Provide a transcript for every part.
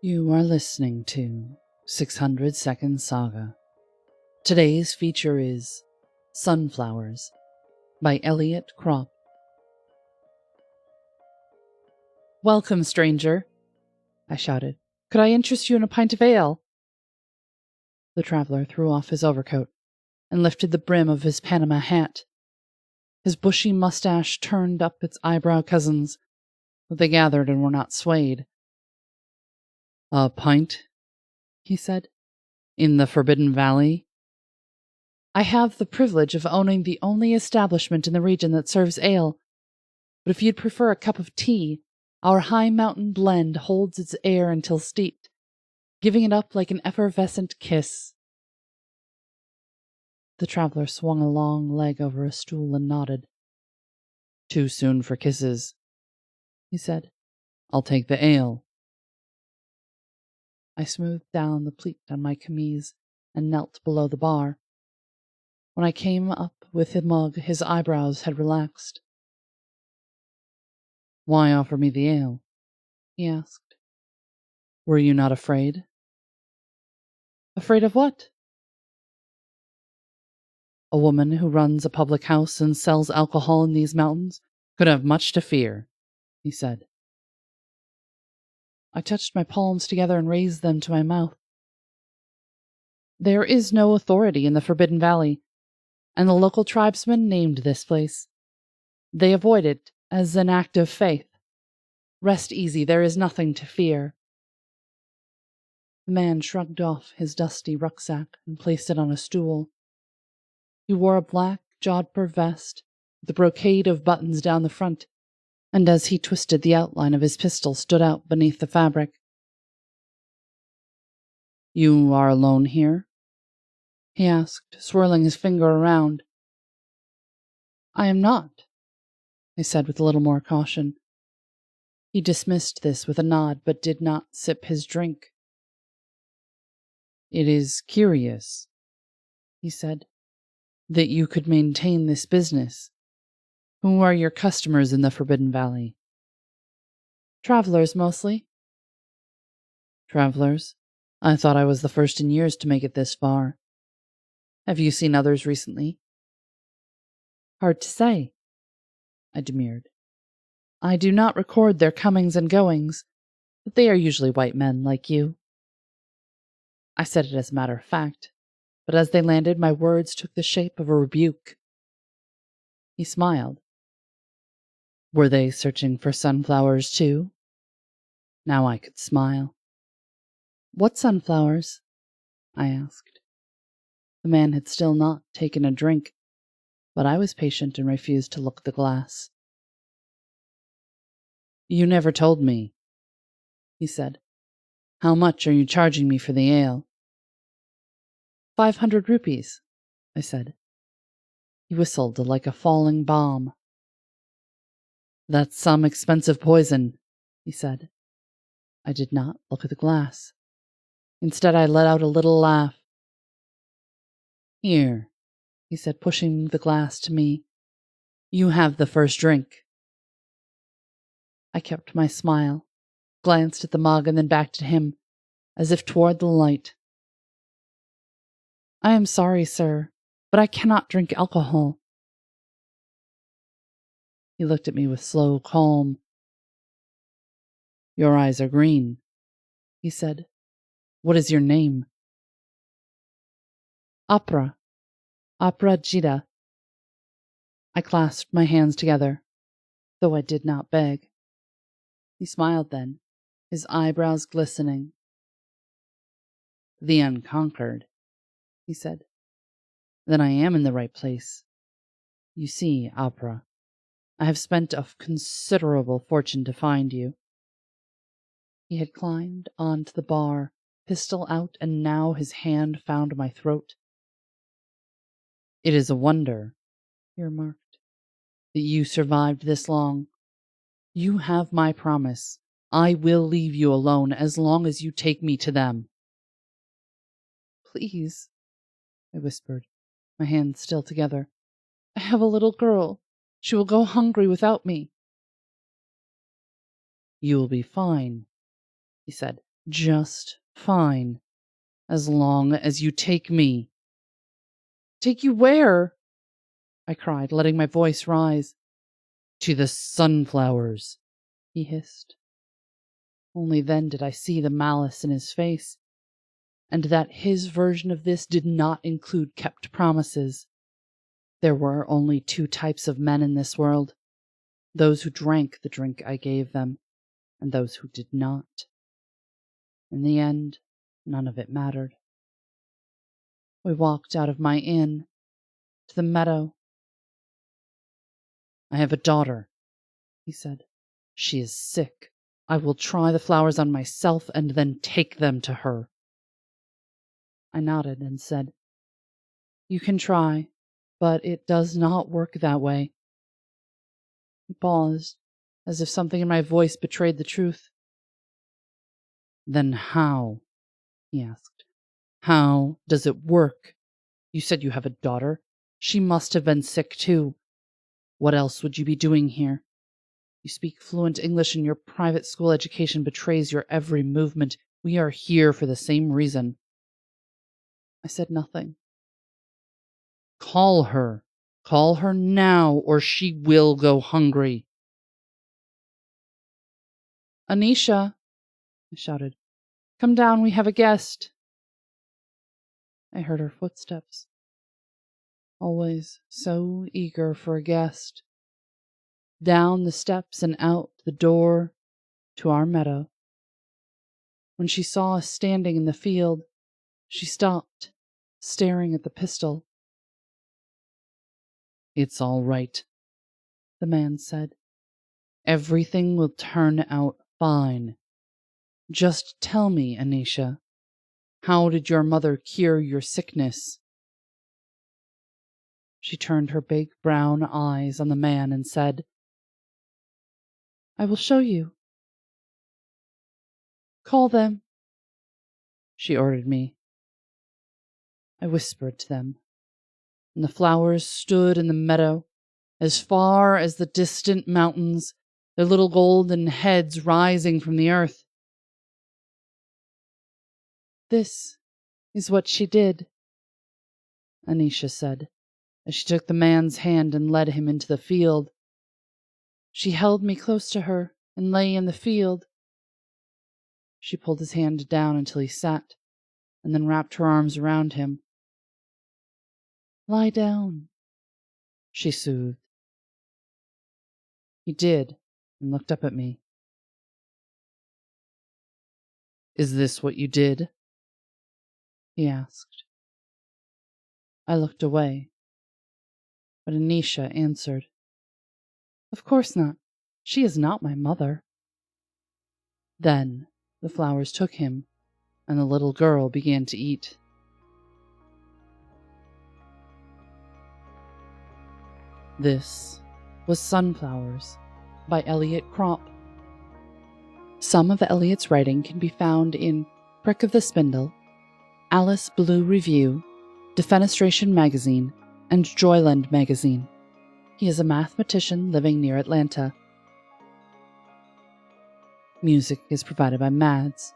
You are listening to 600 Second Saga. Today's feature is Sunflowers by Elliot, Krop. "Welcome, stranger," I shouted. "Could I interest you in a pint of ale?" The traveler threw off his overcoat and lifted the brim of his Panama hat. His bushy mustache turned up its eyebrow cousins, but they gathered and were not swayed. "A pint," he said, "in the Forbidden Valley?" "I have the privilege of owning the only establishment in the region that serves ale, but if you'd prefer a cup of tea, our high mountain blend holds its air until steeped, giving it up like an effervescent kiss." The traveler swung a long leg over a stool and nodded. "Too soon for kisses," he said. "I'll take the ale." I smoothed down the pleat on my camise and knelt below the bar. When I came up with the mug, his eyebrows had relaxed. "Why offer me the ale?" he asked. "Were you not afraid?" "Afraid of what?" "A woman who runs a public house and sells alcohol in these mountains could have much to fear," he said. I touched my palms together and raised them to my mouth. "There is no authority in the Forbidden Valley, and the local tribesmen named this place. They avoid it as an act of faith. Rest easy, there is nothing to fear." The man shrugged off his dusty rucksack and placed it on a stool. He wore a black jodhpur vest with a brocade of buttons down the front, and as he twisted, the outline of his pistol stood out beneath the fabric. "You are alone here?" he asked, swirling his finger around. "I am not," I said with a little more caution. He dismissed this with a nod, but did not sip his drink. "It is curious," he said, "that you could maintain this business. Who are your customers in the Forbidden Valley?" "Travelers, mostly." "Travelers? I thought I was the first in years to make it this far. Have you seen others recently?" "Hard to say," I demurred. "I do not record their comings and goings, but they are usually white men like you." I said it as a matter of fact, but as they landed, my words took the shape of a rebuke. He smiled. "Were they searching for sunflowers too?" Now I could smile. "What sunflowers?" I asked. The man had still not taken a drink, but I was patient and refused to look at the glass. "You never told me," he said. "How much are you charging me for the ale?" 500 rupees, I said. He whistled like a falling bomb. "That's some expensive poison," he said. I did not look at the glass. Instead, I let out a little laugh. "Here," he said, pushing the glass to me. "You have the first drink." I kept my smile, glanced at the mug, and then back to him, as if toward the light. "I am sorry, sir, but I cannot drink alcohol." He looked at me with slow calm. "Your eyes are green," he said. "What is your name?" "Opera. Opera Jida." I clasped my hands together, though I did not beg. He smiled then, his eyebrows glistening. "The Unconquered," he said. "Then I am in the right place. You see, Opera, I have spent a considerable fortune to find you." He had climbed onto the bar, pistol out, and now his hand found my throat. "It is a wonder," he remarked, "that you survived this long. You have my promise. I will leave you alone as long as you take me to them." "Please," I whispered, my hands still together. "I have a little girl. She will go hungry without me." "You will be fine," he said, Just fine. As long as you take me. Take you where? I cried, letting my voice rise. To the sunflowers, he hissed. Only then did I see the malice in his face, and that his version of this did not include kept promises. There were only two types of men in this world, those who drank the drink I gave them, and those who did not. In the end, none of it mattered. We walked out of my inn, to the meadow. I have a daughter, he said. She is sick. I will try the flowers on myself and then take them to her. I nodded and said, You can try, but it does not work that way. He paused, as if something in my voice betrayed the truth. Then how? He asked. How does it work? You said you have a daughter. She must have been sick too. What else would you be doing here? You speak fluent English and your private school education betrays your every movement. We are here for the same reason. I said nothing. Call her. Call her now, or she will go hungry. Anisha, I shouted. Come down, we have a guest. I heard her footsteps. Always so eager for a guest. Down the steps and out the door to our meadow. When she saw us standing in the field, she stopped, staring at the pistol. It's all right, the man said. Everything will turn out fine. Just tell me, Anisha, how did your mother cure your sickness? She turned her big brown eyes on the man and said, I will show you. Call them, she ordered me. I whispered to them, and the flowers stood in the meadow, as far as the distant mountains, their little golden heads rising from the earth. This is what she did, Anisha said, as she took the man's hand and led him into the field. She held me close to her and lay in the field. She pulled his hand down until he sat, and then wrapped her arms around him. Lie down, she soothed. He did, and looked up at me. Is this what you did? He asked. I looked away, but Anisha answered. Of course not. She is not my mother. Then the flowers took him, and the little girl began to eat. This was Sunflowers by Elliot Krop. Some of Elliot's writing can be found in Prick of the Spindle, Alice Blue Review, Defenestration Magazine, and Joyland Magazine. He is a mathematician living near Atlanta. Music is provided by Mads.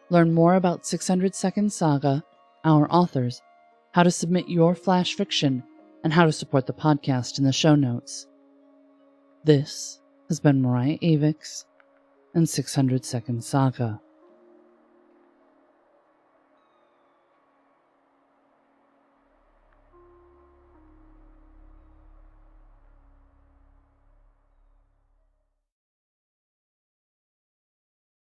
Learn more about 600 Second Saga, our authors, how to submit your flash fiction, and how to support the podcast in the show notes. This has been Mariah Avix and 600 Second Saga.